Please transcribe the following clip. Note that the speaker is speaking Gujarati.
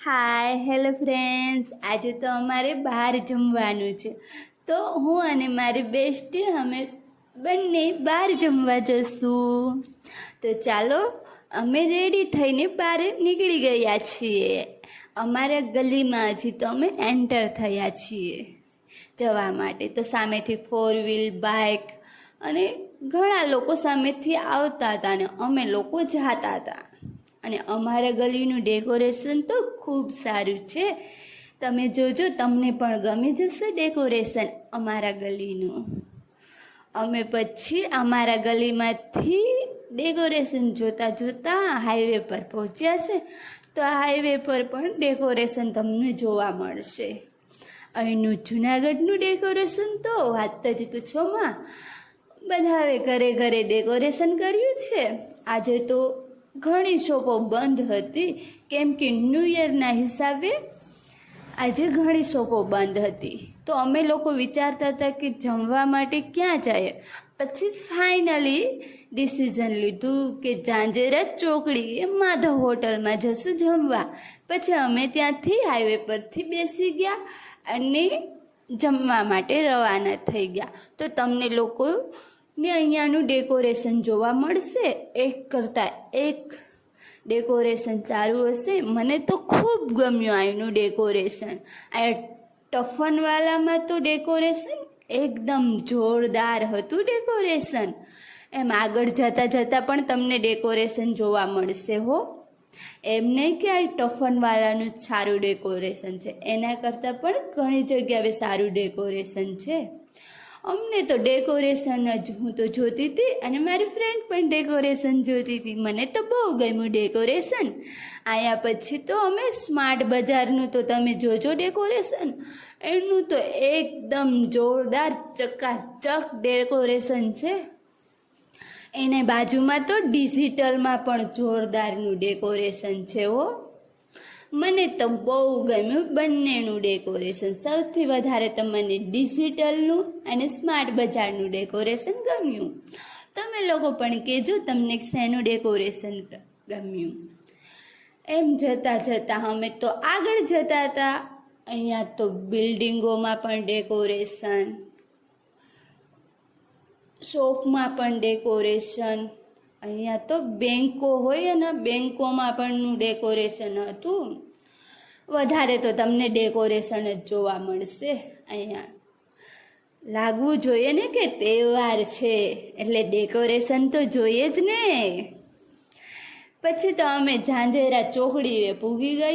હાય હેલો ફ્રેન્ડ્સ, આજે તો અમારે બહાર જમવાનું છે. તો હું અને મારી બેસ્ટી અમે બંને બહાર જમવા જઈશું. તો ચાલો, અમે રેડી થઈને બહાર નીકળી ગયા છીએ. અમારા ગલીમાં હજી તો અમે એન્ટર થયા છીએ જવા માટે. તો સામેથી 4 વ્હીલ બાઇક અને ઘણા લોકો સામેથી આવતા હતા અને અમે લોકો જતા હતા. અને અમારા ગલીનું ડેકોરેશન તો ખૂબ સારું છે. તમે જોજો, તમને પણ ગમી જશે ડેકોરેશન અમારા ગલીનું. અમે પછી અમારા ગલીમાંથી ડેકોરેશન જોતાં જોતાં હાઈવે પર પહોંચ્યા છે. તો આ હાઈવે પર પણ ડેકોરેશન તમને જોવા મળશે. અહીંનું જૂનાગઢનું ડેકોરેશન તો વાત જ પૂછવામાં. બધાએ ઘરે ઘરે ડેકોરેશન કર્યું છે. આજે તો ઘણી શોપો બંધ હતી, કેમ કે ન્યૂ યરના હિસાબે આજે ઘણી શોપો બંધ હતી. તો અમે લોકો વિચારતા હતા કે જમવા માટે ક્યાં જાય. પછી ફાઇનલી ડિસિઝન લીધું કે ઝાંઝરા ચોકડી માધવ હોટલમાં જશું જમવા. પછી અમે ત્યાંથી હાઈવે પરથી બેસી ગયા અને જમવા માટે રવાના થઈ ગયા. તો તમને લોકો ને અહીંયાનું ડેકોરેશન જોવા મળશે. એક કરતાં એક ડેકોરેશન સારું હશે. મને તો ખૂબ ગમ્યું અહીંનું ડેકોરેશન. આ ટફનવાલામાં તો ડેકોરેશન એકદમ જોરદાર હતું ડેકોરેશન. એમ આગળ જતાં જતાં પણ તમને ડેકોરેશન જોવા મળશે હો. એમ નહીં કે આ ટફનવાલાનું જ સારું ડેકોરેશન છે, એના કરતાં પણ ઘણી જગ્યાએ સારું ડેકોરેશન છે. અમને તો ડેકોરેશન જ હું તો જોતી હતી અને મારી ફ્રેન્ડ પણ ડેકોરેશન જોતી હતી. મને તો બહુ ગમ્યું ડેકોરેશન. આયા પછી તો અમે સ્માર્ટ બજારનું તો તમે જોજો ડેકોરેશન. એનું તો એકદમ જોરદાર ચકાચક ડેકોરેશન છે. એને બાજુમાં તો ડિજિટલમાં પણ જોરદારનું ડેકોરેશન છે હો. મને તો બહુ ગમ્યું બંનેનું ડેકોરેશન. સૌથી વધારે તો મને ડિજિટલનું અને સ્માર્ટ બજારનું ડેકોરેશન ગમ્યું. તમે લોકો પણ કહેજો તમને શેનું ડેકોરેશન ગમ્યું. એમ જતાં જતાં અમે તો આગળ જતા હતા. અહીંયા તો બિલ્ડિંગોમાં પણ ડેકોરેશન, શોપમાં પણ ડેકોરેશન, અહીંયા તો બેન્કો હોય અને બેન્કોમાં પણ ડેકોરેશન હતું. વધારે તો તમને ડેકોરેશન જ જોવા મળશે. અહીંયા લાગવું જોઈએ ને કે તહેવાર છે એટલે ડેકોરેશન તો જોઈએ જ ને. પછી તો અમે ઝાંઝરા ચોકડીએ પૂગી ગયા.